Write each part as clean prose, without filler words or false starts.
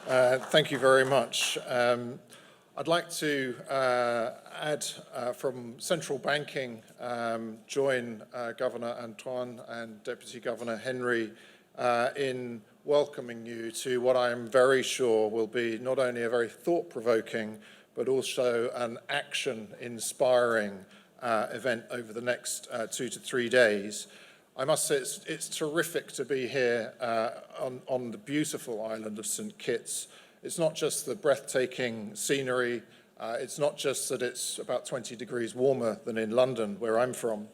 Thank you very much. I'd like to add from central banking, join Governor Antoine and Deputy Governor Henry in welcoming you to what I am very sure will be not only a very thought-provoking but also an action-inspiring event over the next 2 to 3 days. I must say it's terrific to be here on the beautiful island of St. Kitts. It's not just the breathtaking scenery, it's not just that it's about 20 degrees warmer than in London, where I'm from.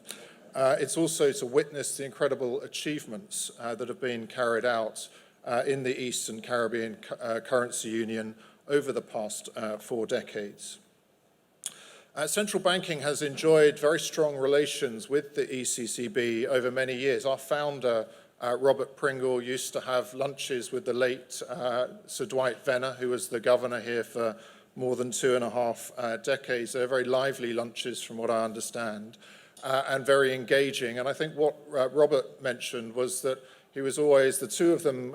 It's also to witness the incredible achievements that have been carried out in the Eastern Caribbean Currency Union over the past 4 decades. Central banking has enjoyed very strong relations with the ECCB over many years. Our founder, Robert Pringle, used to have lunches with the late Sir Dwight Venner, who was the governor here for more than 2.5 decades. They're very lively lunches, from what I understand, and very engaging. And I think what Robert mentioned was that he was always, the two of them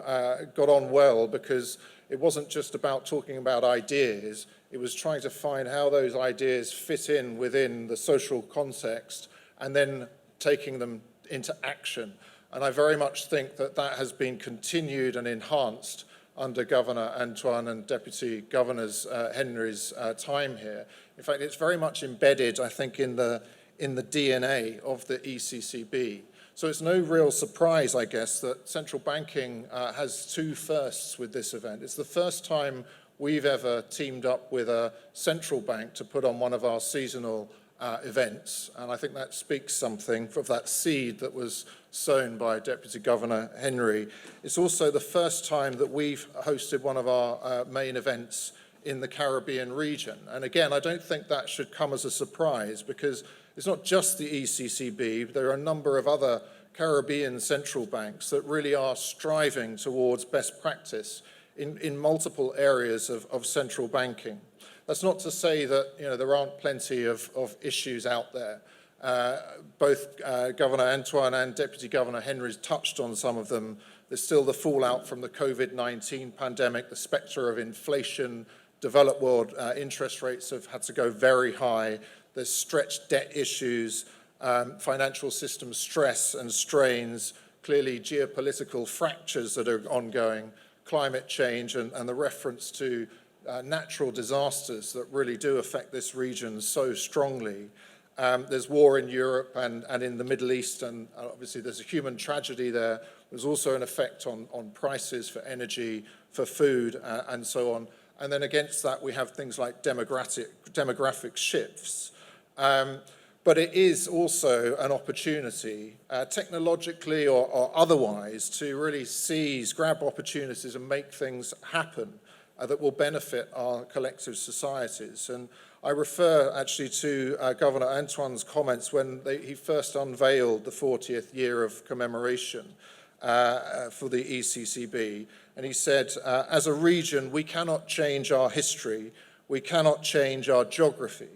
got on well because it wasn't just about talking about ideas. It was trying to find how those ideas fit in within the social context and then taking them into action. And I very much think that that has been continued and enhanced under Governor Antoine and Deputy Governors Henry's time here. In fact, it's very much embedded, I think, in the DNA of the ECCB. So it's no real surprise, I guess, that central banking has 2 firsts with this event. It's the first time we've ever teamed up with a central bank to put on one of our seasonal events, and I think that speaks something of that seed that was sown by Deputy Governor Henry. It's also the first time that we've hosted one of our main events in the Caribbean region. And again, I don't think that should come as a surprise because it's not just the ECCB, there are a number of other Caribbean central banks that really are striving towards best practice in multiple areas of central banking. That's not to say that there aren't plenty of issues out there. Both Governor Antoine and Deputy Governor Henry touched on some of them. There's still the fallout from the COVID-19 pandemic, the spectre of inflation. Developed world interest rates have had to go very high. There's stretched debt issues, financial system stress and strains, clearly geopolitical fractures that are ongoing, climate change and the reference to natural disasters that really do affect this region so strongly. There's war in Europe and in the Middle East, and obviously there's a human tragedy there. There's also an effect on prices for energy, for food, and so on. And then against that, we have things like demographic shifts. But it is also an opportunity, technologically or otherwise, to really grab opportunities and make things happen that will benefit our collective societies. And I refer actually to Governor Antoine's comments when he first unveiled the 40th year of commemoration for the ECCB. And he said, as a region, we cannot change our history, we cannot change our geography,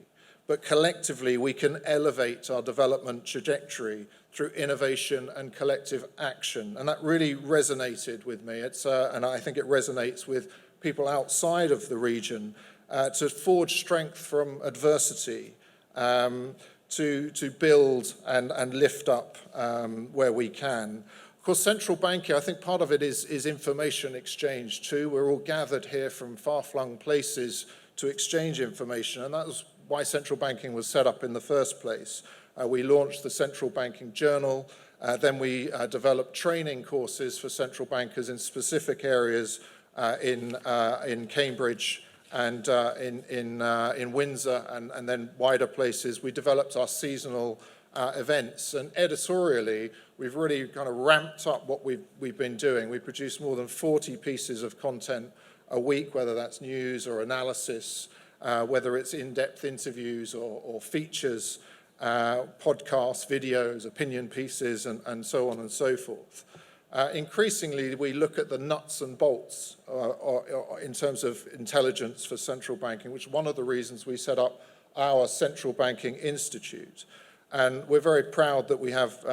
but collectively we can elevate our development trajectory through innovation and collective action. And that really resonated with me. And I think it resonates with people outside of the region, to forge strength from adversity, to build and lift up where we can. Of course, central banking, I think part of it is information exchange too. We're all gathered here from far-flung places to exchange information, and that was why central banking was set up in the first place. We launched the Central Banking Journal, then we developed training courses for central bankers in specific areas in Cambridge and in Windsor and then wider places. We developed our seasonal events, and editorially we've really kind of ramped up what we've been doing. We produce more than 40 pieces of content a week, whether that's news or analysis, whether it's in-depth interviews or features, podcasts, videos, opinion pieces, and so on and so forth. Increasingly, we look at the nuts and bolts in terms of intelligence for central banking, which is one of the reasons we set up our Central Banking Institute. And we're very proud that we have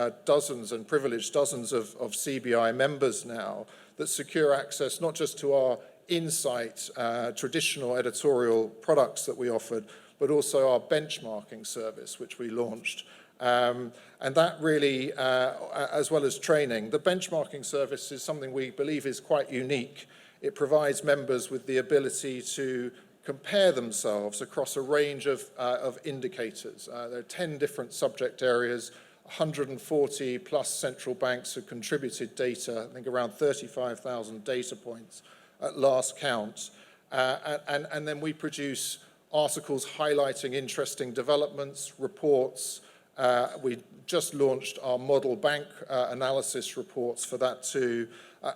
privileged dozens of CBI members now that secure access not just to our insight, traditional editorial products that we offered, but also our benchmarking service, which we launched. And that really, as well as training, the benchmarking service is something we believe is quite unique. It provides members with the ability to compare themselves across a range of indicators. There are 10 different subject areas, 140 plus central banks have contributed data, I think around 35,000 data points at last count. And then we produce articles highlighting interesting developments, reports. We just launched our model bank analysis reports for that too,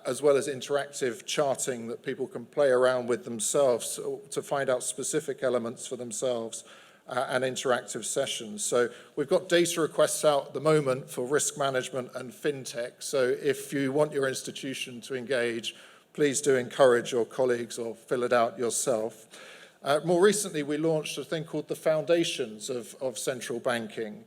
as well as interactive charting that people can play around with themselves to find out specific elements for themselves, and interactive sessions. So we've got data requests out at the moment for risk management and fintech. So if you want your institution to engage, please do encourage your colleagues or fill it out yourself. More recently, we launched a thing called the Foundations of Central Banking.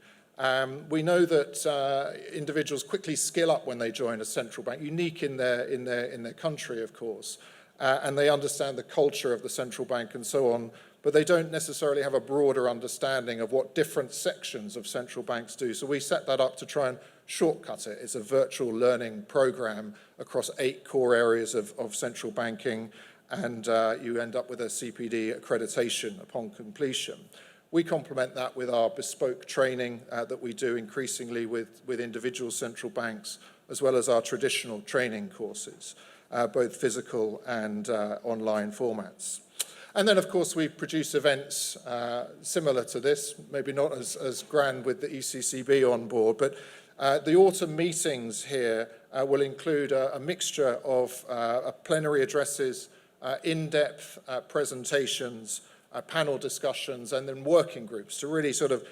We know that individuals quickly skill up when they join a central bank, unique in their country, of course, and they understand the culture of the central bank and so on, but they don't necessarily have a broader understanding of what different sections of central banks do. So we set that up to try and shortcut it. It's a virtual learning program across 8 core areas of central banking, and you end up with a CPD accreditation upon completion. We complement that with our bespoke training that we do increasingly with individual central banks, as well as our traditional training courses, both physical and online formats. And then, of course, we produce events similar to this, maybe not as grand with the ECCB on board, but the autumn meetings here will include a mixture of plenary addresses, in-depth presentations, panel discussions, and then working groups to really sort of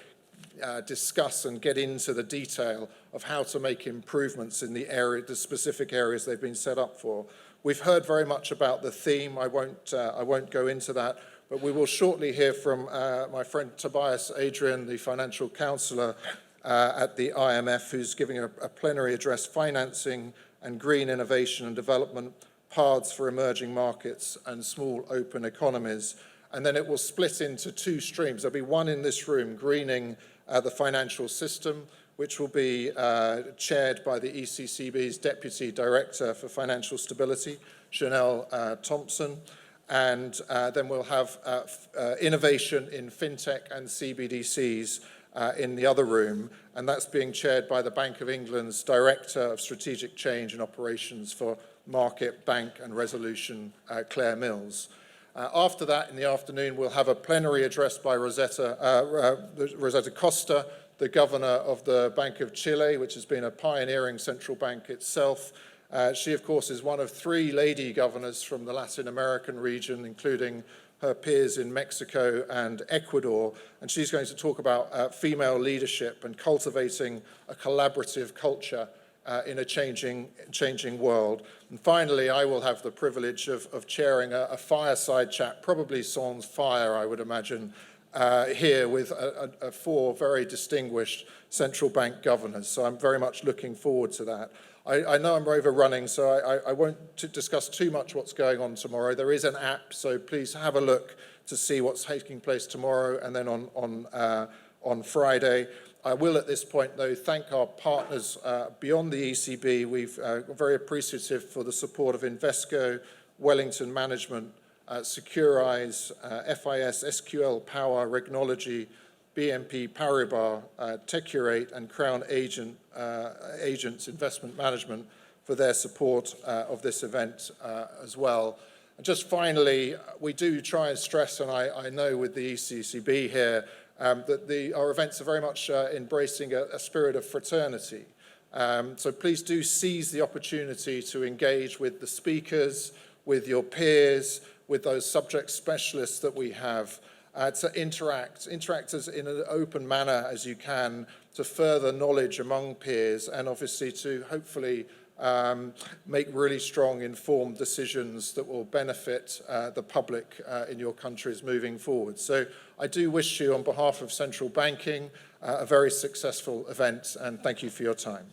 discuss and get into the detail of how to make improvements in the specific areas they've been set up for. We've heard very much about the theme. I won't go into that, but we will shortly hear from my friend Tobias Adrian, the financial counsellor at the IMF, who's giving a plenary address, Financing and Green Innovation and Development, Paths for Emerging Markets and Small Open Economies. And then it will split into 2 streams. There'll be one in this room, Greening the Financial System, which will be chaired by the ECCB's Deputy Director for Financial Stability, Chanel Thompson. And then we'll have innovation in fintech and CBDCs in the other room, and that's being chaired by the Bank of England's Director of Strategic Change and Operations for Market, Bank and Resolution, Claire Mills. After that, in the afternoon, we'll have a plenary address by Rosetta Costa, the governor of the Bank of Chile, which has been a pioneering central bank itself. She, of course, is one of 3 lady governors from the Latin American region, including her peers in Mexico and Ecuador, and she's going to talk about female leadership and cultivating a collaborative culture in a changing world. And finally, I will have the privilege of chairing a fireside chat, probably sans fire, I would imagine, here with 4 very distinguished central bank governors. So I'm very much looking forward to that. I know I'm overrunning, so I won't discuss too much what's going on tomorrow. There is an app, so please have a look to see what's taking place tomorrow and then on Friday. I will at this point, though, thank our partners beyond the ECB. We're very appreciative for the support of Invesco, Wellington Management, Securize, FIS, SQL Power, Regnology, BNP Paribas, Techurate, and Crown Agents Investment Management for their support of this event as well. And just finally, we do try and stress, and I know with the ECCB here, that our events are very much embracing a spirit of fraternity. So please do seize the opportunity to engage with the speakers, with your peers, with those subject specialists that we have, to interact as in an open manner as you can, to further knowledge among peers, and obviously to hopefully make really strong, informed decisions that will benefit the public in your countries moving forward. So I do wish you, on behalf of central banking, a very successful event, and thank you for your time.